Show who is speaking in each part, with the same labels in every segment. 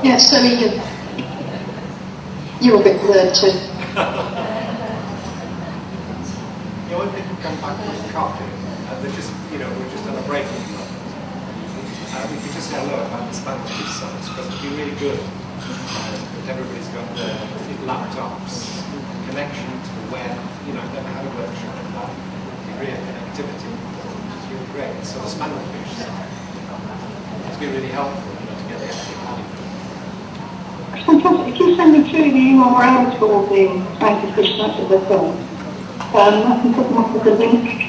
Speaker 1: Yeah, so you're a bit blurred too.
Speaker 2: When people come back from coffee, they're just, we're just on a break. We could just say hello about the Spanish sites, because it'd be really good if everybody's got their laptops, connection to the web, I've never had a workshop like that, degree of connectivity, which is really great. So the Spanish fish it's been really helpful, to get the actual value.
Speaker 3: Fantastic. If you send me through the URL to all the Spanish fish sites that they've got, I can put them up with a link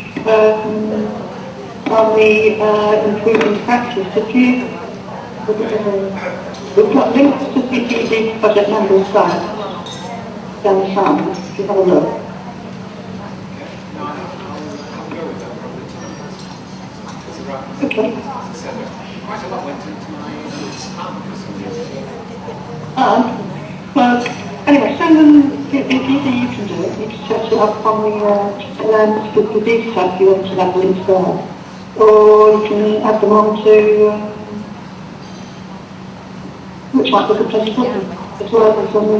Speaker 3: on the improving practice. We've got links to the project member site down the side, if you have a look. Okay.
Speaker 2: Quite a lot went into my spam.
Speaker 3: Well, anyway, send them, if either you can do it, you can search it up on the big tab you want to have links there. Or you can add them on to, which might be a good place to put them, as well as on the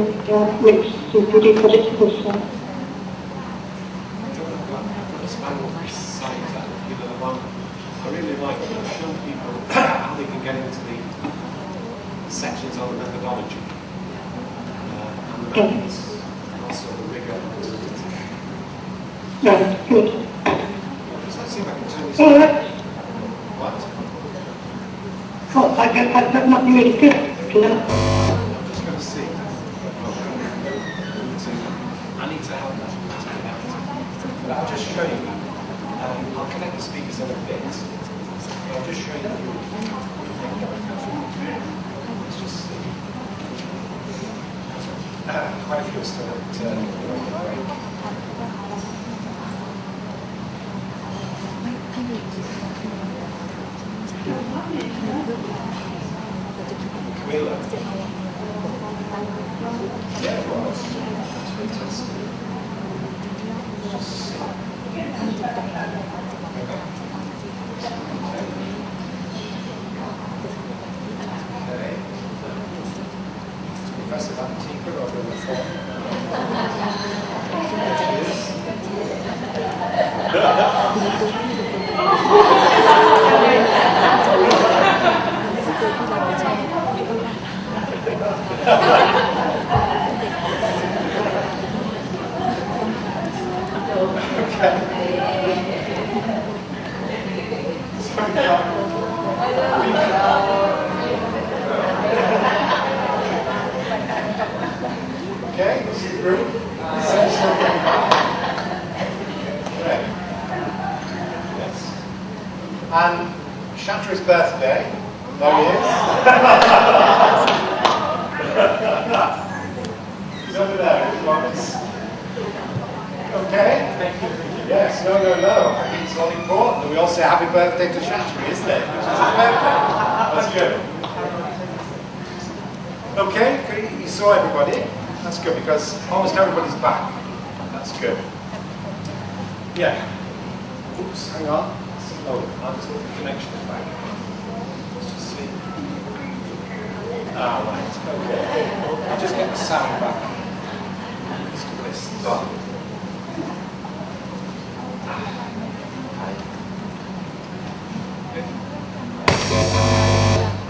Speaker 3: links to PD projects.
Speaker 2: I really like to show people how they can get into the sections on the methodology and the methods, and also the rigor and validity.
Speaker 3: Right, good.
Speaker 2: Let's see if I can turn this on. What?
Speaker 3: Well, that's not really good.
Speaker 2: I'm just going to see. I need to have that. But I'll just show you. I'll connect the speakers in a bit. I'll just show you. Let's just see. Quite a few still at break. Camilla. Yeah, it was. That's fantastic. Just see. Okay. Professor Van Tinker over the phone. Okay, this is the group. Yes. And Shatra's birthday. There he is. He's over there. Okay. Thank you. Yes, no. I think it's all important that we all say happy birthday to Shatra, isn't it? Which is his birthday. That's good. Okay, you saw everybody. That's good because almost everybody's back. That's good. Yeah. Oops, hang on. Oh, I'll just put the connection back. Let's just see. Ah, right. Okay. I'll just get the sound back. Let's do this. Oh.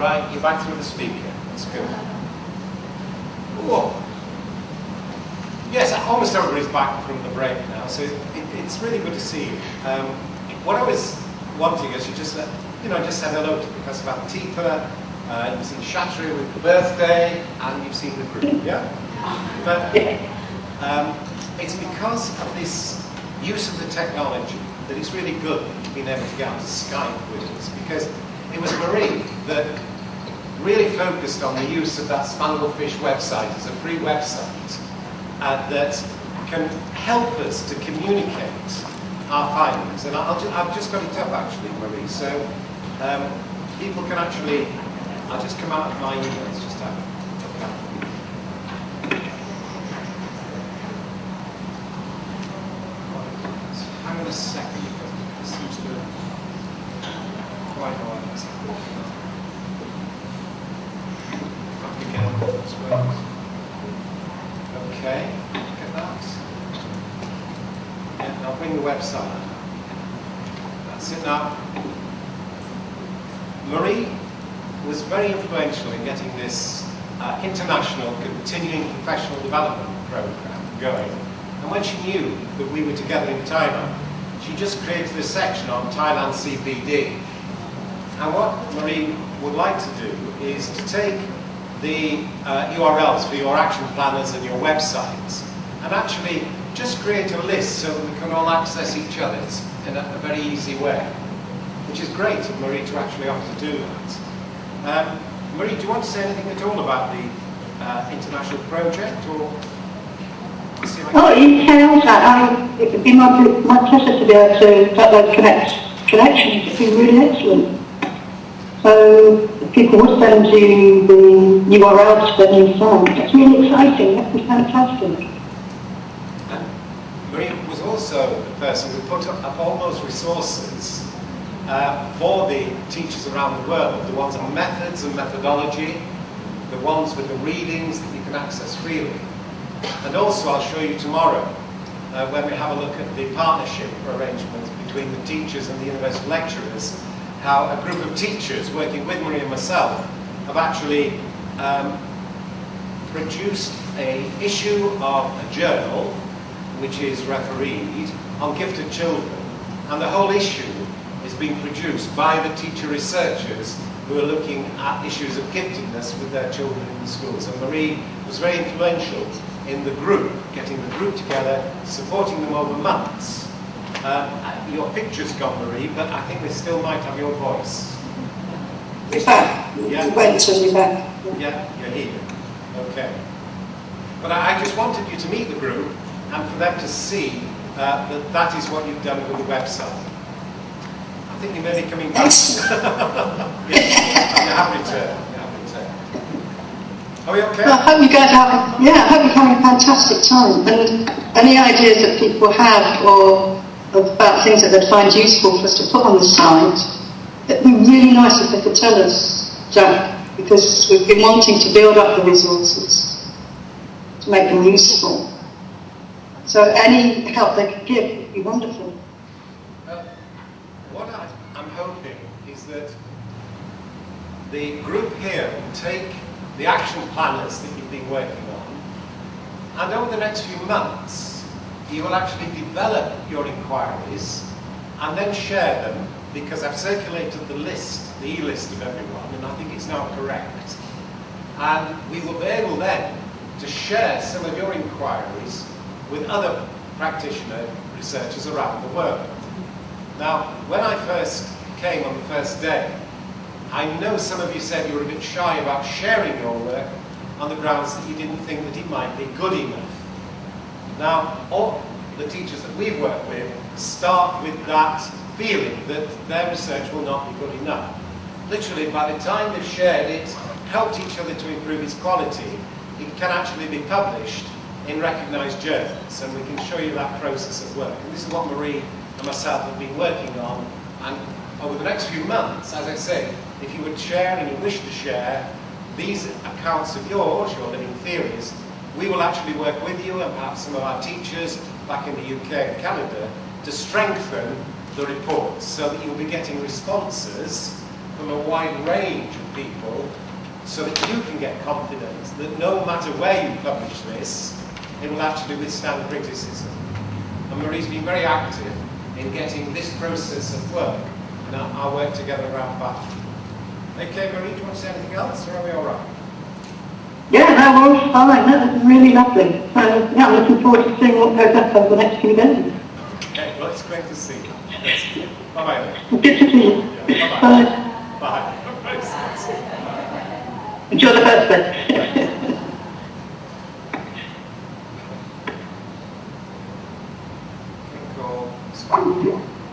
Speaker 2: Right, you're back through the speaker. That's good. Whoa. Yes, almost everybody's back from the break now, so it's really good to see you. What I was wanting is you just said hello to Professor Van Tieper, you've seen Shatra with the birthday, and you've seen the group, yeah? But it's because of this use of the technology that it's really good that you've been able to get onto Skype with us, because it was Marie that really focused on the use of that Spanglefish website as a free website that can help us to communicate our findings. And I've just got it up actually, Marie, so people can actually, I'll just come out of my emails, just have a look at it. Hang on a second, because it seems to have quite a while. Back again. This works. Okay, look at that. Yeah, I'll bring the website up. That's it now. Marie was very influential in getting this international continuing professional development program going. And when she knew that we were together in Thailand, she just created a section on Thailand CPD. And what Marie would like to do is to take the URLs for your action planners and your websites and actually just create a list so that we can all access each other's in a very easy way, which is great of Marie to actually offer to do that. Marie, do you want to say anything at all about the international project, or?
Speaker 3: Oh, you can. It would be my pleasure to be able to get those connections. It'd be really excellent. So people would send you the URLs to the new site. That's really exciting. That'd be fantastic.
Speaker 2: And Marie was also the person who put up all those resources for the teachers around the world, the ones on methods and methodology, the ones with the readings that you can access freely. And also I'll show you tomorrow, when we have a look at the partnership arrangements between the teachers and the university lecturers, how a group of teachers working with Marie and myself have actually produced an issue of a journal which is refereed on gifted children, and the whole issue is being produced by the teacher researchers who are looking at issues of giftedness with their children in the schools. And Marie was very influential in the group, getting the group together, supporting them over months. Your picture's gone, Marie, but I think they still might have your voice.
Speaker 1: You're back.
Speaker 2: Yeah.
Speaker 1: You went and you're back.
Speaker 2: Yeah, you're here. Okay. But I just wanted you to meet the group and for them to see that is what you've done with the website. I think you may be coming back.
Speaker 1: Excellent.
Speaker 2: Yeah, you have returned. Are we okay?
Speaker 3: Well, I hope you guys have, I hope you're having a fantastic time. And any ideas that people have or about things that they'd find useful for us to put on the site, it'd be really nice if they could tell us, Jack, because we've been wanting to build up the resources to make them useful. So any help they could give would be wonderful.
Speaker 2: What I'm hoping is that the group here will take the action planners that you've been working on, and over the next few months you will actually develop your inquiries and then share them, because I've circulated the list, the e-list of everyone, and I think it's now correct. And we will be able then to share some of your inquiries with other practitioner researchers around the world. Now, when I first came on the first day, I know some of you said you were a bit shy about sharing your work on the grounds that you didn't think that it might be good enough. Now, all the teachers that we've worked with start with that feeling that their research will not be good enough. Literally, by the time they've shared it, helped each other to improve its quality, it can actually be published in recognised journals, and we can show you that process of work. And this is what Marie and myself have been working on, and over the next few months, as I say, if you would share and you wish to share these accounts of yours, your living theories, we will actually work with you and perhaps some of our teachers back in the UK and Canada to strengthen the reports so that you'll be getting responses from a wide range of people so that you can get confidence that no matter where you publish this, it will actually withstand criticism. And Marie's been very active in getting this process of work and our work together around that. Okay, Marie, do you want to say anything else, or are we all right?
Speaker 3: Yeah, that was fine. That was really lovely. So, I'm looking forward to seeing what goes up over the next few days.
Speaker 2: Okay, well, it's great to see you. Bye-bye.
Speaker 3: Good to see you.
Speaker 2: Yeah,
Speaker 3: Bye.
Speaker 2: bye.
Speaker 3: Enjoy the birthday.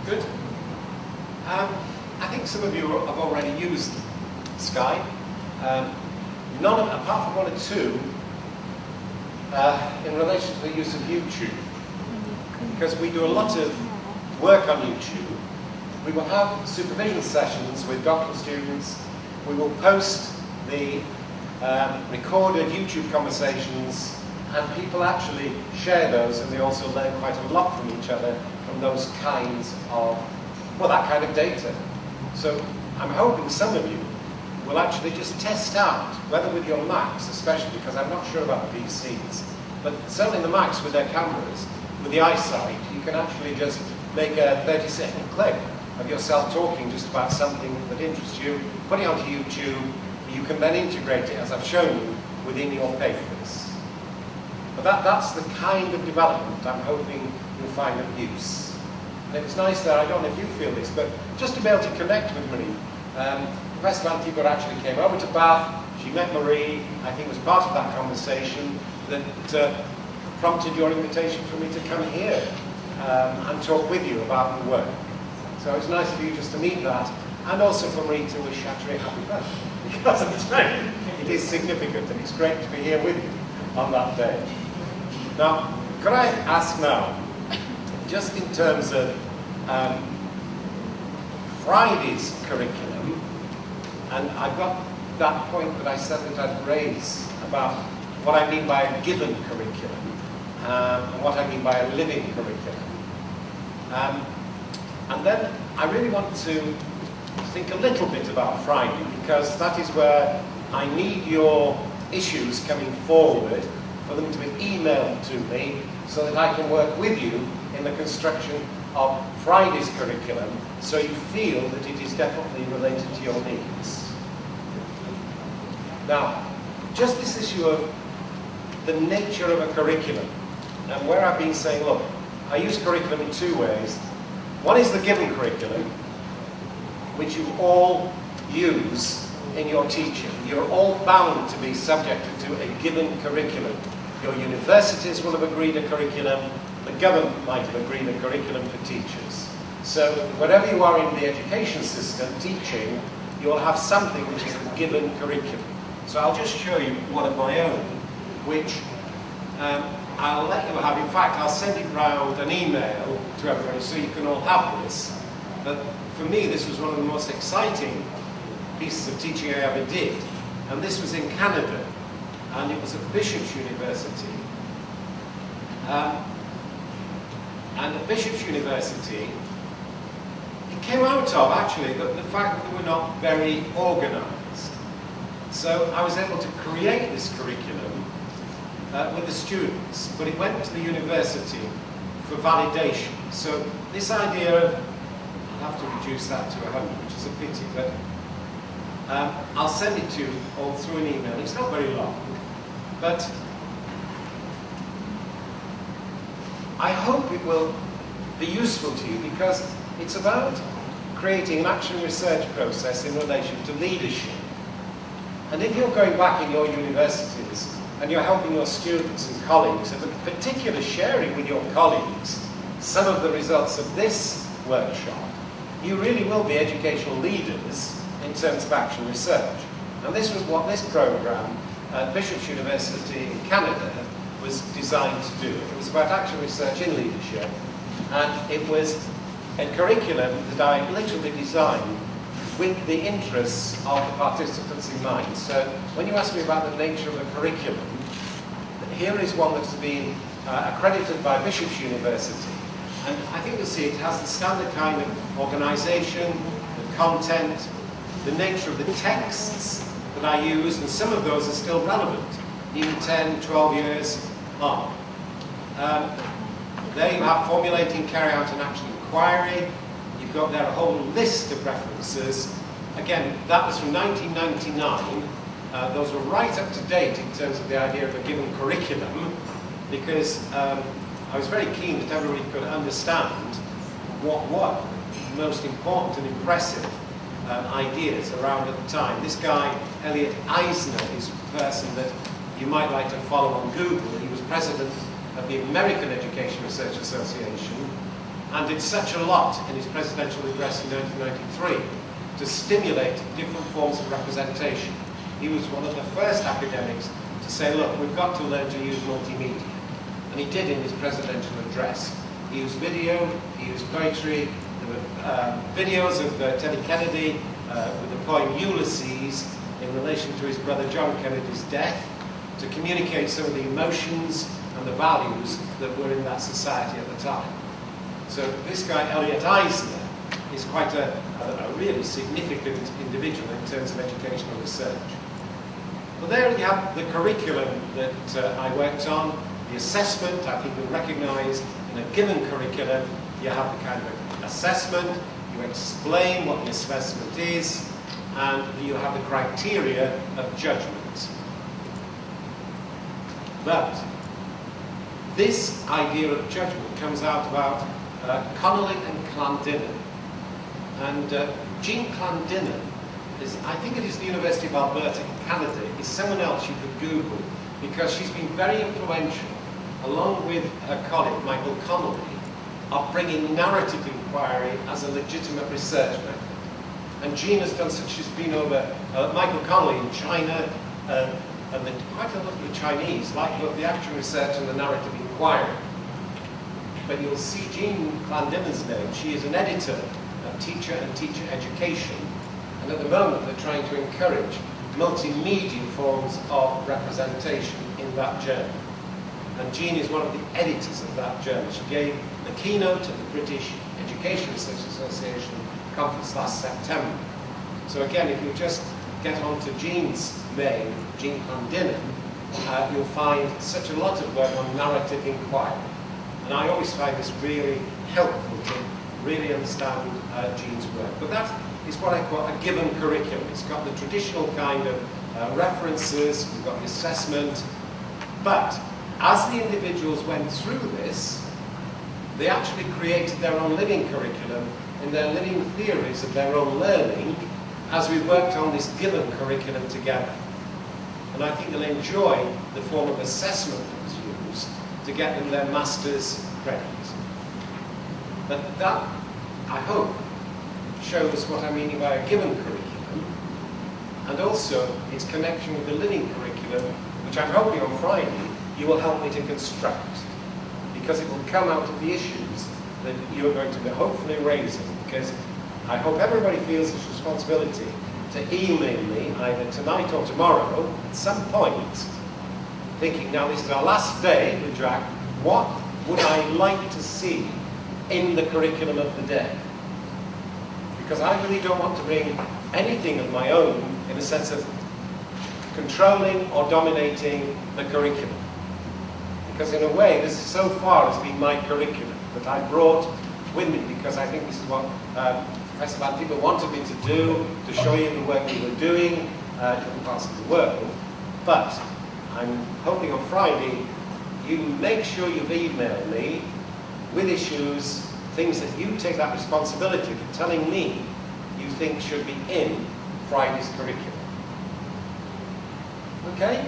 Speaker 2: Good. I think some of you have already used Skype. None of, apart from one or two, in relation to the use of YouTube. Because we do a lot of work on YouTube, We will have supervision sessions with doctoral students. We will post the recorded YouTube conversations, and people actually share those, and they also learn quite a lot from each other from those kinds of, well, that kind of data. So I'm hoping some of you will actually just test out, whether with your Macs especially, because I'm not sure about the PCs, but certainly the Macs with their cameras, with the eyesight, you can actually just make a 30-second clip of yourself talking just about something that interests you, put it onto YouTube. You can then integrate it, as I've shown you, within your papers. But that's the kind of development I'm hoping you'll find of use. And it was nice that, I don't know if you feel this, but just to be able to connect with Marie. Professor Van Tiegor actually came over to Bath. She met Marie. I think it was part of that conversation that prompted your invitation for me to come here and talk with you about the work. So it's nice of you just to meet that, and also for Marie to wish Shattery a happy birthday, because of its name. It is significant, and it's great to be here with you on that day. Now, could I ask now, just in terms of Friday's curriculum, and I've got that point that I said that I'd raise about what I mean by a given curriculum, and what I mean by a living curriculum. And then I really want to think a little bit about Friday, because that is where I need your issues coming forward for them to be emailed to me so that I can work with you in the construction of Friday's curriculum, so you feel that it is definitely related to your needs. Now, just this issue of the nature of a curriculum, and where I've been saying, look, I use curriculum in two ways. One is the given curriculum, which you all use in your teaching. You're all bound to be subjected to a given curriculum. Your universities will have agreed a curriculum, the government might have agreed a curriculum for teachers. So wherever you are in the education system teaching, you'll have something which is the given curriculum. So I'll just show you one of my own, which I'll let you have. In fact, I'll send it round an email to everybody so you can all have this. But for me, this was one of the most exciting pieces of teaching I ever did. And this was in Canada, and it was at Bishop's University. And at Bishop's University, it came out of, actually, the fact that we were not very organised. So I was able to create this curriculum with the students, but it went to the university for validation. So this idea of, I'll have to reduce that to 100, which is a pity, but I'll send it to you all through an email. It's not very long, but I hope it will be useful to you, because it's about creating an action research process in relation to leadership. And if you're going back in your universities and you're helping your students and colleagues, and particularly sharing with your colleagues some of the results of this workshop, you really will be educational leaders in terms of action research. And this was what this program at Bishop's University in Canada was designed to do. It was about action research in leadership, and it was a curriculum that I literally designed with the interests of the participants in mind. So when you ask me about the nature of the curriculum, here is one that's been accredited by Bishop's University. And I think you'll see it has the standard kind of organisation, the content, the nature of the texts that I use, and some of those are still relevant, even 10, 12 years on. There you have formulating, carry out an action inquiry. You've got there a whole list of references. Again, that was from 1999. Those were right up to date in terms of the idea of a given curriculum, because I was very keen that everybody could understand what were the most important and impressive ideas around at the time. This guy, Elliot Eisner, is a person that you might like to follow on Google. He was president of the American Education Research Association, and did such a lot in his presidential address in 1993 to stimulate different forms of representation. He was one of the first academics to say, look, we've got to learn to use multimedia. And he did in his presidential address. He used video, he used poetry, the videos of Teddy Kennedy with the poem Ulysses in relation to his brother John Kennedy's death, to communicate some of the emotions and the values that were in that society at the time. So this guy, Elliot Eisner, is quite a really significant individual in terms of educational research. But there you have the curriculum that I worked on, the assessment. I think you'll recognise in a given curriculum, you have the kind of assessment, you explain what the assessment is, and you have the criteria of judgment. But this idea of judgment comes out about Connolly and Clandinnon. And Jean Clandinnon is, I think it is the University of Alberta in Canada, is someone else you could Google, because she's been very influential, along with her colleague Michael Connolly, of bringing narrative inquiry as a legitimate research method. And Jean has done such, she's been over, Michael Connolly in China, and quite a lot of the Chinese like both the action research and the narrative inquiry. But you'll see Jean Clandinnon's name. She is an editor of Teacher and Teacher Education, and at the moment they're trying to encourage multimedia forms of representation in that journal. And Jean is one of the editors of that journal. She gave the keynote at the British Education Research Association conference last September. So again, if you just get onto Jean's name, Jean Clandinnon, you'll find such a lot of work on narrative inquiry. And I always find this really helpful to really understand Jean's work. But that is what I call a given curriculum. It's got the traditional kind of references, we've got the assessment, but as the individuals went through this, they actually created their own living curriculum and their living theories of their own learning as we worked on this given curriculum together. And I think they'll enjoy the form of assessment that was used to get them their master's credit. But that, I hope, shows what I'm meaning by a given curriculum, and also its connection with the living curriculum, which I'm hoping on Friday you will help me to construct, because it will come out of the issues that you're going to be hopefully raising, because I hope everybody feels this responsibility to email me either tonight or tomorrow at some point, thinking, now this is our last day with Jack, what would I like to see in the curriculum of the day? Because I really don't want to bring anything of my own in the sense of controlling or dominating the curriculum. Because in a way, this so far has been my curriculum that I brought with me, because I think this is what Professor Van Diepen wanted me to do, to show you the work we were doing in different parts of the world. But I'm hoping on Friday you make sure you've emailed me with issues, things that you take that responsibility for telling me you think should be in Friday's curriculum. Okay?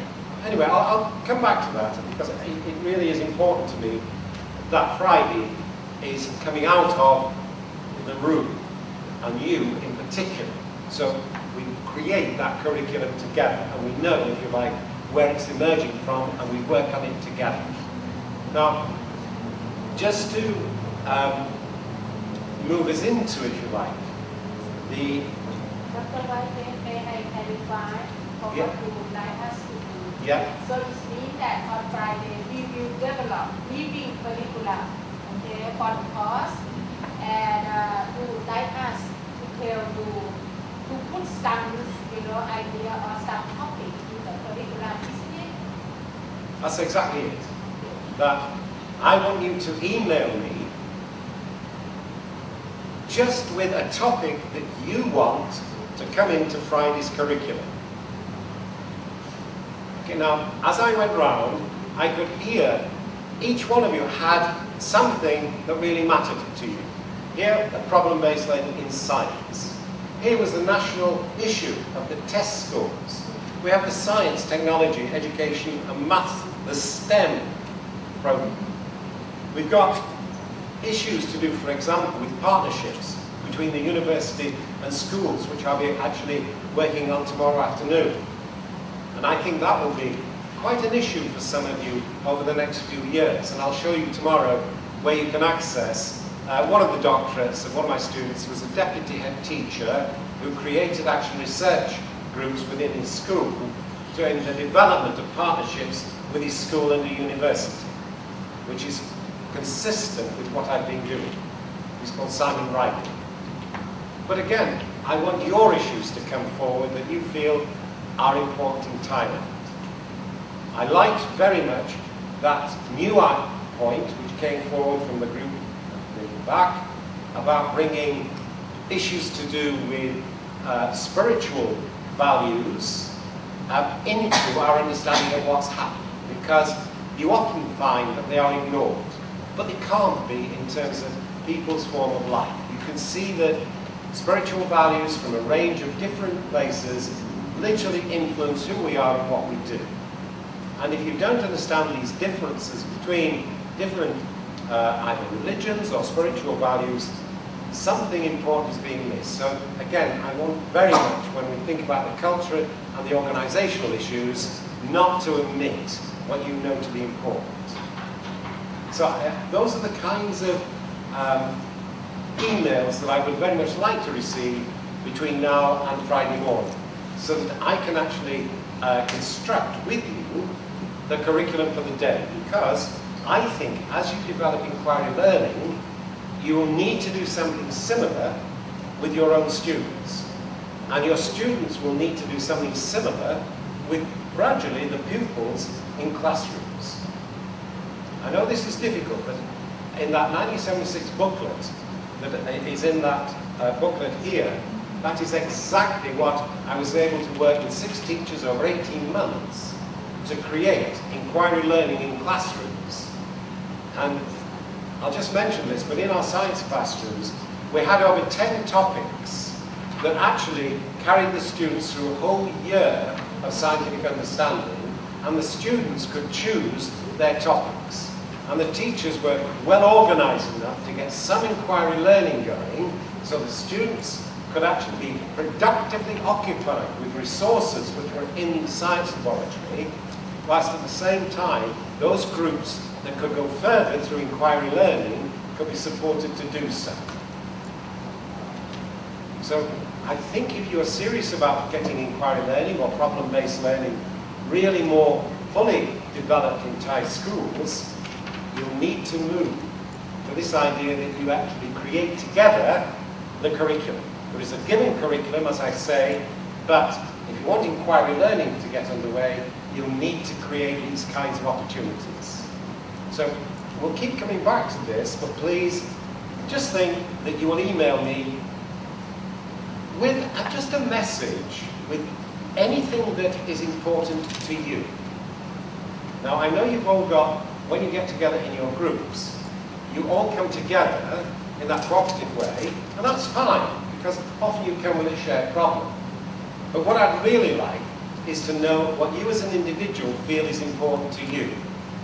Speaker 2: Anyway, I'll come back to that, because it really is important to me that Friday is coming out of the room, and you in particular. So we create that curriculum together, and we know, if you like, where it's emerging from, and we work on it together. Now, just to move us into, if you like, the...
Speaker 4: Dr. Whitehead, may I clarify for what you would like us to do?
Speaker 2: Yeah.
Speaker 4: So it means that on Friday we will develop living curriculum, okay, for the course, and you would like us to tell you to put some, idea or some topic in the curriculum, isn't it?
Speaker 2: That's exactly it. That I want you to email me just with a topic that you want to come into Friday's curriculum. Okay, now, as I went round, I could hear each one of you had something that really mattered to you. Here, a problem-based learning in science. Here was the national issue of the test scores. We have the science, technology, education, and maths, the STEM program. We've got issues to do, for example, with partnerships between the university and schools, which I'll be actually working on tomorrow afternoon. And I think that will be quite an issue for some of you over the next few years. And I'll show you tomorrow where you can access one of the doctorates of one of my students was a deputy head teacher who created actual research groups within his school during the development of partnerships with his school and the university, which is consistent with what I've been doing. He's called Simon Riley. But again, I want your issues to come forward that you feel are important in Thailand. I liked very much that new point which came forward from the group at the back about bringing issues to do with spiritual values into our understanding of what's happened, because you often find that they are ignored, but they can't be in terms of people's form of life. You can see that spiritual values from a range of different places literally influence who we are and what we do. And if you don't understand these differences between different either religions or spiritual values, something important is being missed. So again, I want very much, when we think about the culture and the organisational issues, not to omit what you know to be important. So those are the kinds of emails that I would very much like to receive between now and Friday morning, so that I can actually construct with you the curriculum for the day. Because I think as you develop inquiry learning, you will need to do something similar with your own students. And your students will need to do something similar with, gradually, the pupils in classrooms. I know this is difficult, but in that 1976 booklet, that is in that booklet here, that is exactly what I was able to work with 6 teachers over 18 months to create inquiry learning in classrooms. And I'll just mention this, but in our science classrooms, we had over 10 topics that actually carried the students through a whole year of scientific understanding, and the students could choose their topics. And the teachers were well organised enough to get some inquiry learning going, so the students could actually be productively occupied with resources which were in the science laboratory, whilst at the same time, those groups that could go further through inquiry learning could be supported to do so. So I think if you are serious about getting inquiry learning or problem-based learning really more fully developed in Thai schools, you'll need to move to this idea that you actually create together the curriculum. There is a given curriculum, as I say, but if you want inquiry learning to get underway, you'll need to create these kinds of opportunities. So we'll keep coming back to this, but please just think that you will email me with just a message with anything that is important to you. Now, I know you've all got, when you get together in your groups, you all come together in that cooperative way, and that's fine, because often you come with a shared problem. But what I'd really like is to know what you as an individual feel is important to you,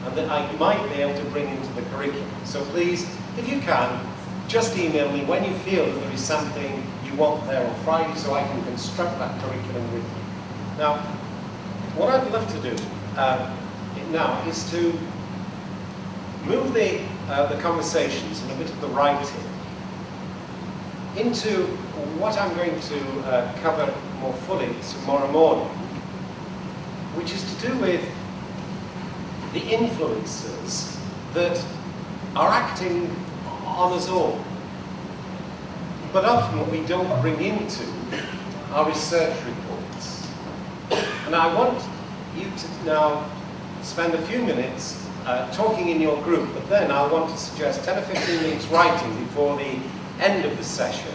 Speaker 2: and that I might be able to bring into the curriculum. So please, if you can, just email me when you feel that there is something you want there on Friday, so I can construct that curriculum with you. Now, what I'd love to do now is to move the conversations and a bit of the writing into what I'm going to cover more fully tomorrow morning, which is to do with the influences that are acting on us all, but often what we don't bring into our research reports. And I want you to now spend a few minutes talking in your group, but then I want to suggest 10 or 15 minutes writing before the end of the session,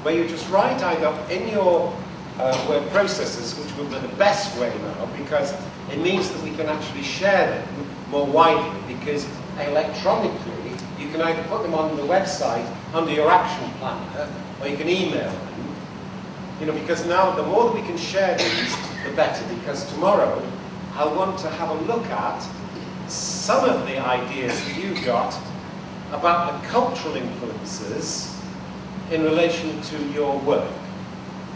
Speaker 2: where you just write either in your word processors, which will be the best way now, because it means that we can actually share them more widely, because electronically you can either put them on the website under your action planner, or you can email them. You know, because now the more that we can share these, the better, because tomorrow I want to have a look at some of the ideas that you got about the cultural influences in relation to your work.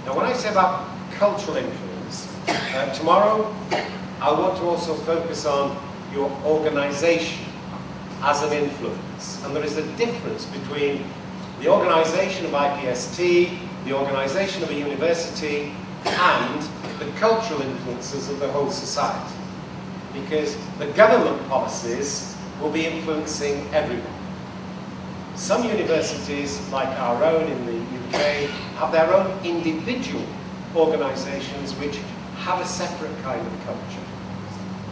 Speaker 2: Now, when I say about cultural influence, tomorrow I want to also focus on your organisation as an influence. And there is a difference between the organisation of IPST, the organisation of a university, and the cultural influences of the whole society. Because the government policies will be influencing everyone. Some universities, like our own in the UK, have their own individual organisations which have a separate kind of culture.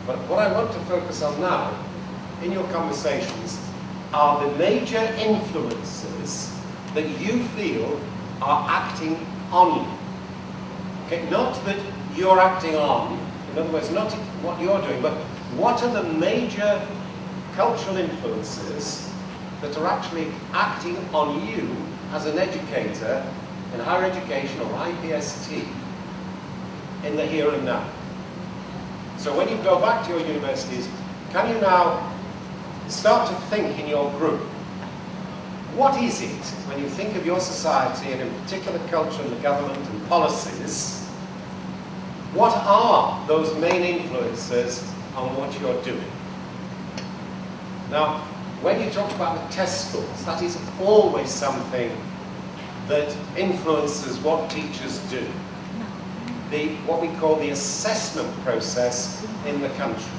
Speaker 2: But what I want to focus on now, in your conversations, are the major influences that you feel are acting on you. Okay, not that you're acting on, in other words, not what you're doing, but what are the major cultural influences that are actually acting on you as an educator in higher education or IPST in the here and now. So when you go back to your universities, can you now start to think in your group, what is it, when you think of your society and in particular culture and the government and policies, what are those main influences on what you're doing? Now, when you talk about the test scores, that is always something that influences what teachers do. What we call the assessment process in the country.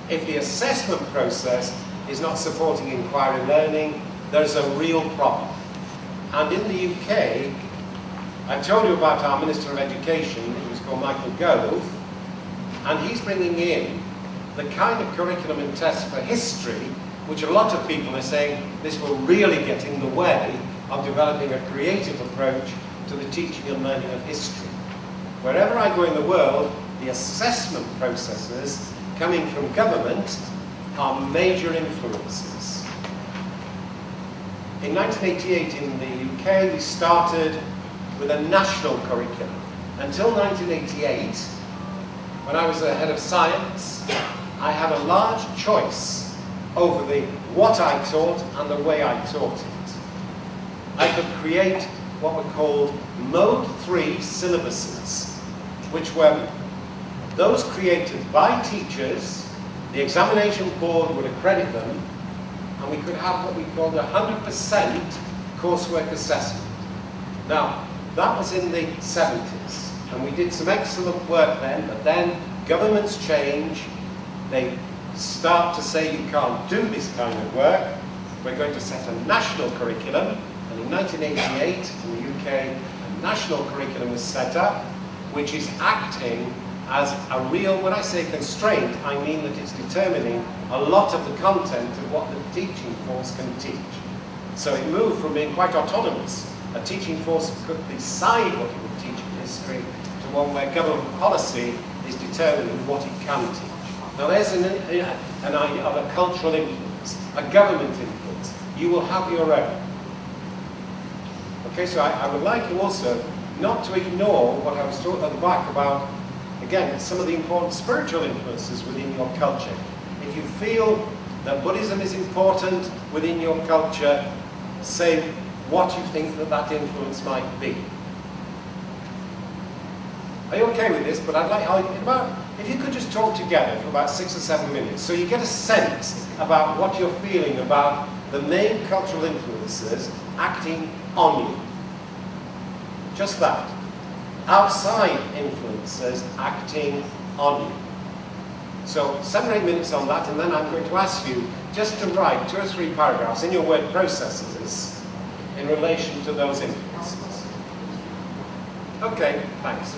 Speaker 2: If the assessment process is not supporting inquiry learning, there's a real problem. And in the UK, I told you about our Minister of Education, who's called Michael Gove, and he's bringing in the kind of curriculum and tests for history, which a lot of people are saying this will really get in the way of developing a creative approach to the teaching and learning of history. Wherever I go in the world, the assessment processes coming from government are major influences. In 1988 in the UK, we started with a national curriculum. Until 1988, when I was the head of science, I had a large choice over what I taught and the way I taught it. I could create what were called Mode 3 syllabuses, which were those created by teachers, the examination board would accredit them, and we could have what we called 100% coursework assessment. Now, that was in the 70s, and we did some excellent work then, but then governments change, they start to say you can't do this kind of work, we're going to set a national curriculum, and in 1988 in the UK, a national curriculum was set up, which is acting as a real, when I say constraint, I mean that it's determining a lot of the content of what the teaching force can teach. So it moved from being quite autonomous, a teaching force could decide what it would teach in history, to one where government policy is determining what it can teach. Now there's an idea of a cultural influence, a government influence. You will have your own. Okay, so I would like you also not to ignore what I was talking at the back about, again, some of the important spiritual influences within your culture. If you feel that Buddhism is important within your culture, say what you think that influence might be. Are you okay with this? But I'd like, if you could just talk together for about 6 or 7 minutes, so you get a sense about what you're feeling about the main cultural influences acting on you. Just that. Outside influences acting on you. So 7 or 8 minutes on that, and then I'm going to ask you just to write 2 or 3 paragraphs in your word processes in relation to those influences. Okay, thanks.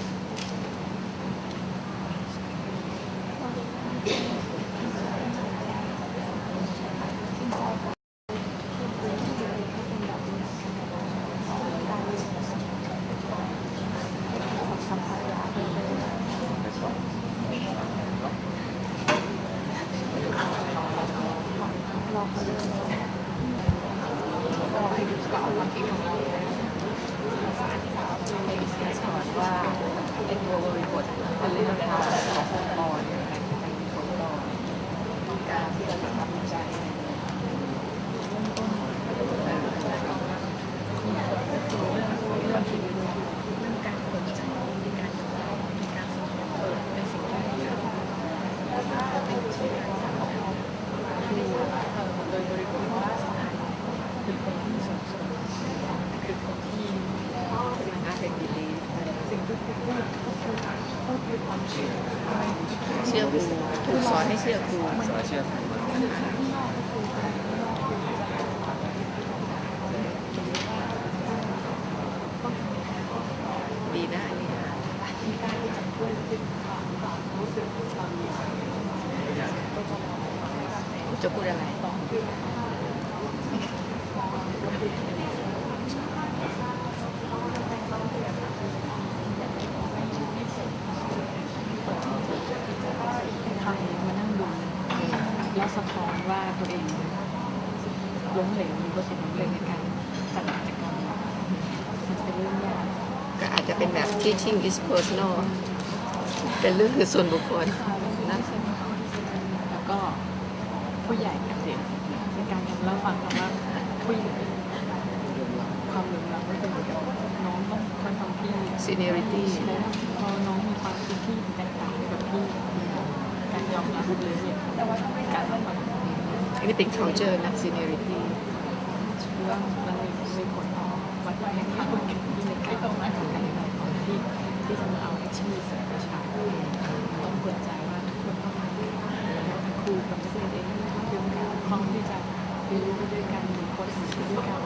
Speaker 5: เชื่อครูสอนให้เชื่อครู
Speaker 6: สอนเชื่อ
Speaker 5: ดีนะอันนี้จะพูดอะไร
Speaker 7: มานั่งดูแล้วสะท้อนว่าตัวเองล้มเหลวมีเปอร์เซ็นต์ล้มเหลวในการตัดกิจกรรมมันเป็นเรื่องยาก
Speaker 5: ก็อาจจะเป็นแบบ teaching is personal เป็นเรื่องคือส่วนบุคคลนะ
Speaker 7: แล้วก็ผู้ใหญ่กับเด็กในการยอมรับฟังกับว่าผู้ใหญ่ความเหลื่อมล้ำไม่เป็นไรน้องต้องค่อยทำพี่
Speaker 5: seniority
Speaker 7: แล้วพอน้องมีความคิดที่แตกต่างกับพี่การยอมรับเลยเนี่ยแต่ว่าต้องการว่ามัน
Speaker 5: อันนี้เป็น culture นะ seniority
Speaker 7: คือว่ามันมีผลต่อวัดในทางที่ในการต้องมาทำการในของที่จะมาเอาชื่อเสียงประชาชนต้องเปิดใจว่าทุกคนต้องมาแล้วครูกับนักเรียนเองต้องเตรียมการพร้อมที่จะเรียนรู้ไปด้วยกันมีคนอื่นด้วยกัน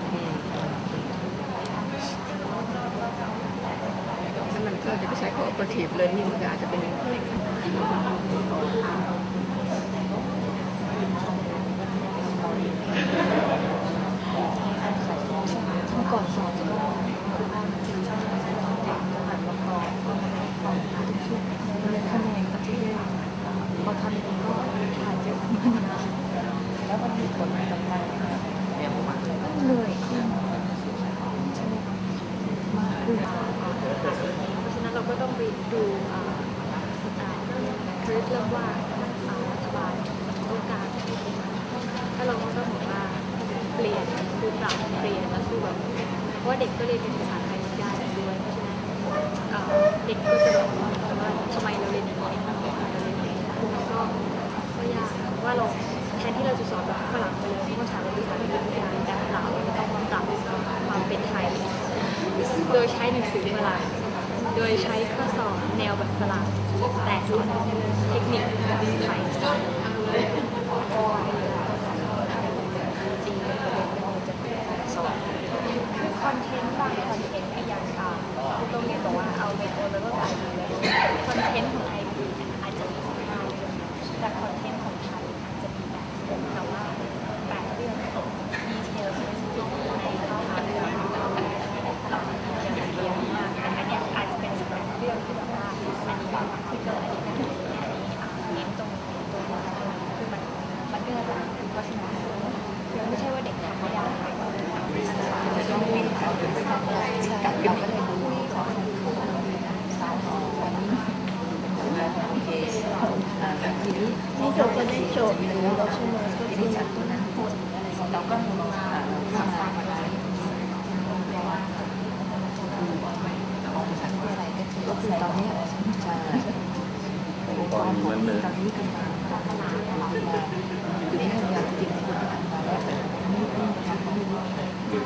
Speaker 5: ถ้ามันก็จะไปใช้ cooperative learning ก็อาจจะเป็น
Speaker 7: เมื่อก่อนสอนจะต้องคะแนนประเทศพอทำก็ขาดเยอะแล้วมันมีผลกับการเหนื่อยขึ้นใช่ไหมมากขึ้นเพราะฉะนั้นเราก็ต้องไปดูเคล็ดลับว่ารัฐบาลต้องการถ้าเราต้องบอกว่าเปลี่ยนคือปรับเปลี่ยนแล้วคือแบบเพราะว่าเด็กก็เรียนเป็นภาษาไทยไม่ได้ด้วยเพราะฉะนั้นเด็กก็จะบอกว่าทำไมเราเรียนอย่างนี้ทำไมเราเรียนอย่างนี้ก็ยากว่าเราแทนที่เราจะสอนแบบฝรั่งไปเลยภาษาเราภาษาอังกฤษแต่เราต้องมาปรับความเป็นไทยโดยใช้หนังสือฝรั่งโดยใช้ข้อสอบแนวแบบฝรั่งแต่สอนเทคนิคแบบไทยคอนเทนต์บางคอนเทนต์อย่างคุณต้องเรียนบอกว่าเอาเป็นโอเลเวอร์ไปเลยคอนเทนต์ของไอพีอาจจะมี15แต่คอนเทนต์ของไทยอาจจะมีแบบแต่ว่า8เรื่องดีเทลในข้อหาเรื่องจะมีเยอะมากแต่อันนี้อาจจะเป็น18เรื่องที่แบบว่าอันนี้ที่เกิดอันนี้เน้นตรงคือมันก็จะเพราะฉะนั้นไม่ใช่ว่าเด็กทำไม่ได้กับเราก็เลยคุยของทีนี้เราก็ได้โจทย์หรือเราชั่วโมงก็คือจากตัวนั้นเราก็ทำมาได้ก็คือตอนนี้ใช่องค์กรของตอนนี้กำลังพัฒนาคือนี่พยายามจริงๆคนที่ผ่านมาแล้วแต่ไม่ได้ทำไม่รู้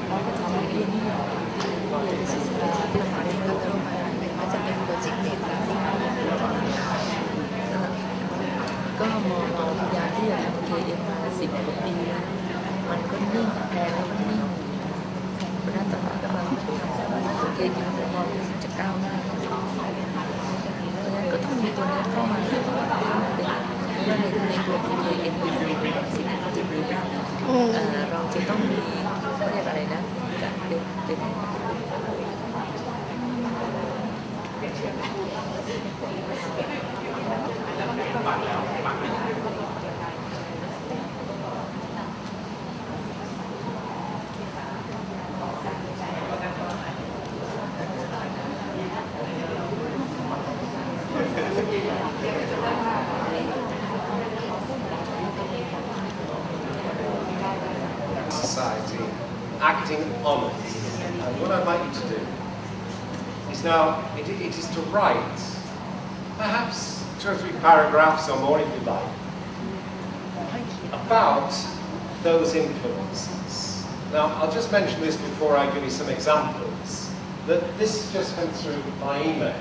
Speaker 7: เราก็ทำให้เรื่องนี้
Speaker 5: ปัญหาที่เขาเข้ามาอาจจะเป็นโปรเจกต์เด็กแล้วก็มองพยายามที่จะทำ KM มา10 กว่าปีแล้วมันก็นิ่งแพงแล้วมันนิ่งเพราะฉะนั้นตอนนี้กำลังทำ KM แต่มองจะก้าวหน้าเพราะฉะนั้นก็ต้องมีตัวนี้เข้ามาว่าในตัว KM เป็นสิ่งที่จะรู้ได้เราจะต้องมีเขาเรียกอะไรนะเป็น
Speaker 2: Society acting on it. And what I'd like you to do is now, it is to write perhaps 2 or 3 paragraphs or more if you like about those influences. Now, I'll just mention this before I give you some examples, that this just went through my email,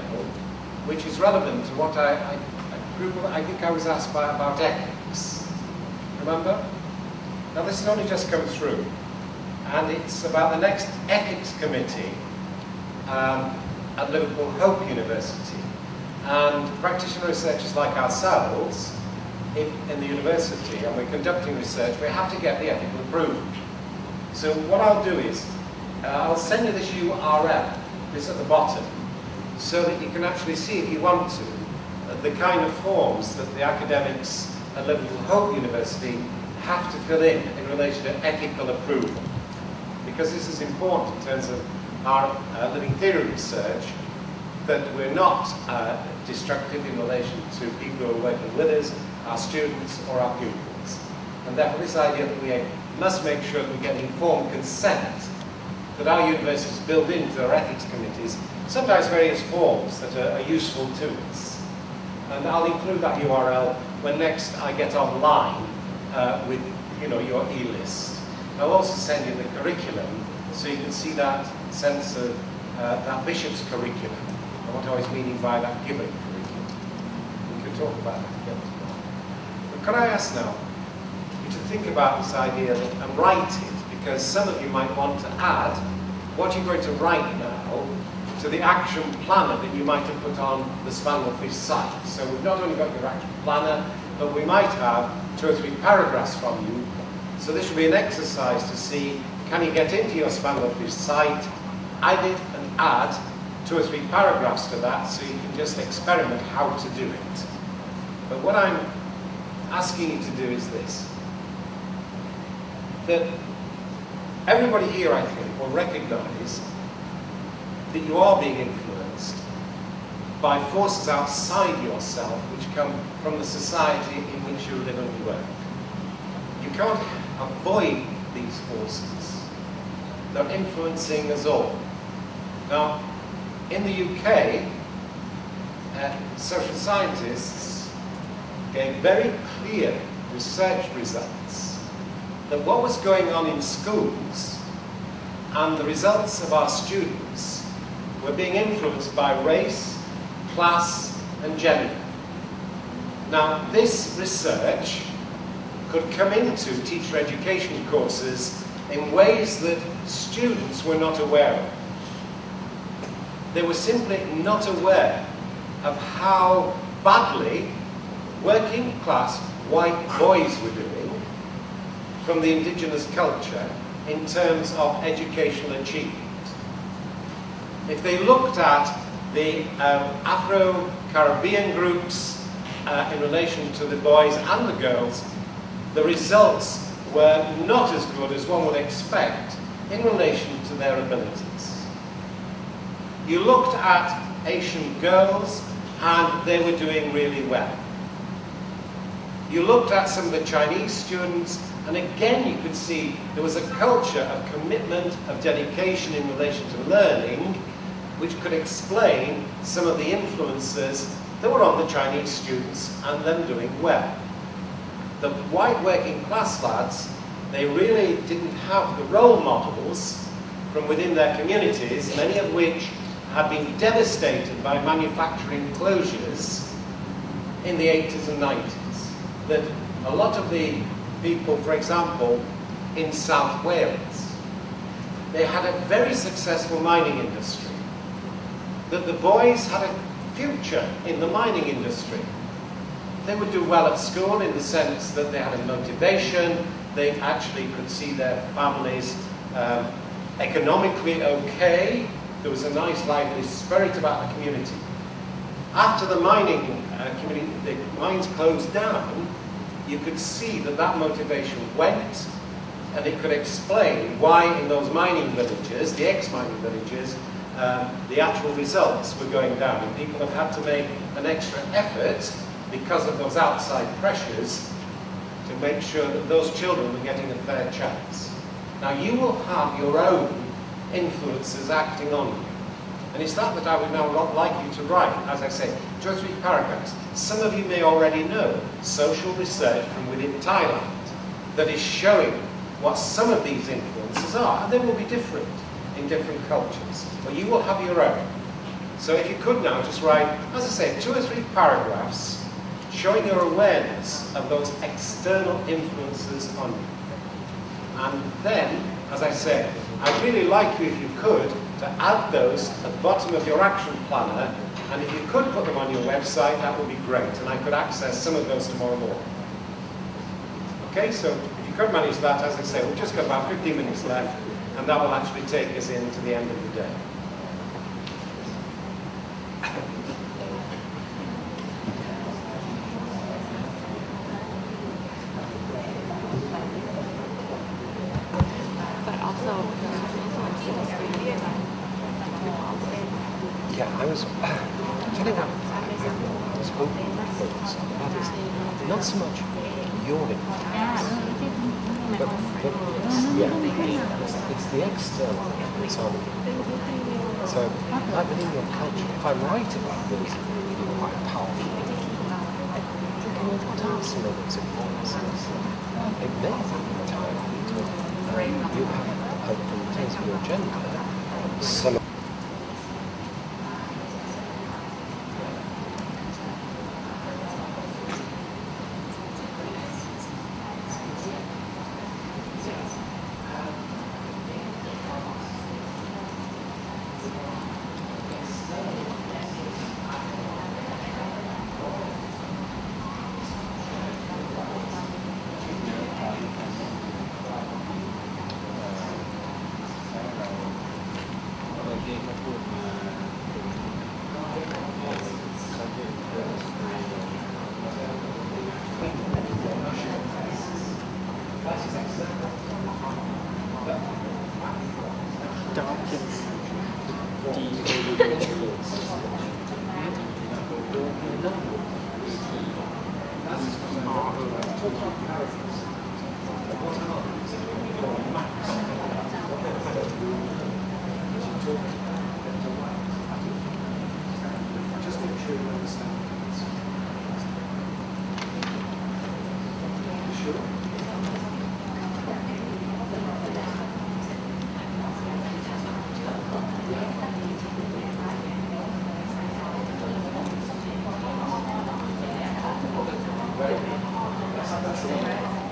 Speaker 2: which is relevant to what I think I was asked about ethics. Remember? Now this has only just come through, and it's about the next ethics committee at Liverpool Hope University. And practitioner researchers like ourselves in the university, and we're conducting research, we have to get the ethical approval. So what I'll do is, I'll send you this URL, this at the bottom, so that you can actually see, if you want to, the kind of forms that the academics at Liverpool Hope University have to fill in relation to ethical approval. Because this is important in terms of our living theory research, that we're not destructive in relation to people who are working with us, our students or our pupils. And therefore this idea that we must make sure that we get informed consent, that our universities build into their ethics committees, sometimes various forms that are useful to us. And I'll include that URL when next I get online with your e-list. I'll also send you the curriculum so you can see that sense of that bishop's curriculum and what I was meaning by that given curriculum. We could talk about that together as well. But could I ask now you to think about this idea and write it, because some of you might want to add what you're going to write now to the action planner that you might have put on the Spanglefish site. So we've not only got your action planner, but we might have 2 or 3 paragraphs from you. So this will be an exercise to see, can you get into your Spanglefish site, edit and add 2 or 3 paragraphs to that, so you can just experiment how to do it. But what I'm asking you to do is this, that everybody here, I think, will recognise that you are being influenced by forces outside yourself which come from the society in which you live and work. You can't avoid these forces. They're influencing us all. Now, in the UK, social scientists gave very clear research results that what was going on in schools and the results of our students were being influenced by race, class and gender. Now this research could come into teacher education courses in ways that students were not aware of. They were simply not aware of how badly working class white boys were doing from the indigenous culture in terms of educational achievement. If they looked at the Afro-Caribbean groups in relation to the boys and the girls, the results were not as good as one would expect in relation to their abilities. You looked at Asian girls and they were doing really well. You looked at some of the Chinese students and again you could see there was a culture of commitment, of dedication in relation to learning, which could explain some of the influences that were on the Chinese students and them doing well. The white working class lads, they really didn't have the role models from within their communities, many of which had been devastated by manufacturing closures in the 80s and 90s. That a lot of the people, for example, in South Wales, they had a very successful mining industry. That the boys had a future in the mining industry. They would do well at school in the sense that they had a motivation, they actually could see their families economically okay, there was a nice lively spirit about the community. After the mining community, the mines closed down, you could see that that motivation went, and it could explain why in those mining villages, the ex-mining villages, the actual results were going down, and people have had to make an extra effort because of those outside pressures to make sure that those children were getting a fair chance. Now you will have your own influences acting on you, and it's that I would now like you to write, as I say, 2 or 3 paragraphs. Some of you may already know social research from within Thailand that is showing what some of these influences are, and they will be different in different cultures, but you will have your own. So if you could now just write, as I say, 2 or 3 paragraphs showing your awareness of those external influences on you. And then, as I said, I'd really like you, if you could, to add those at the bottom of your action planner, and if you could put them on your website, that would be great, and I could access some of those tomorrow morning. Okay, so if you could manage that, as I say, we've just got about 15 minutes left, and that will actually take us into the end of the day.
Speaker 7: But also,
Speaker 6: Yeah, I was. Tell you what, I was hoping for that is not so much your influence, but it's the external influence on you. So, like within your culture, if I write about those people quite powerful, what are some of those influences? It may be entirely you have, in terms of your gender, some.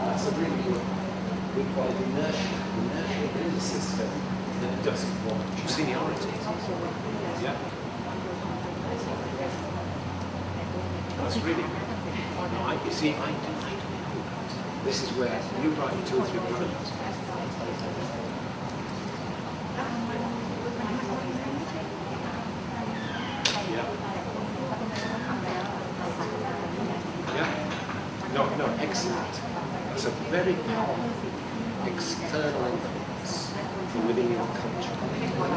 Speaker 6: That's a really good quite inertia in the system that it doesn't want seniority. Yeah. That's really good. No, you see, I do know that. This is where you write 2 or 3 paragraphs. No, excellent. It's a very powerful external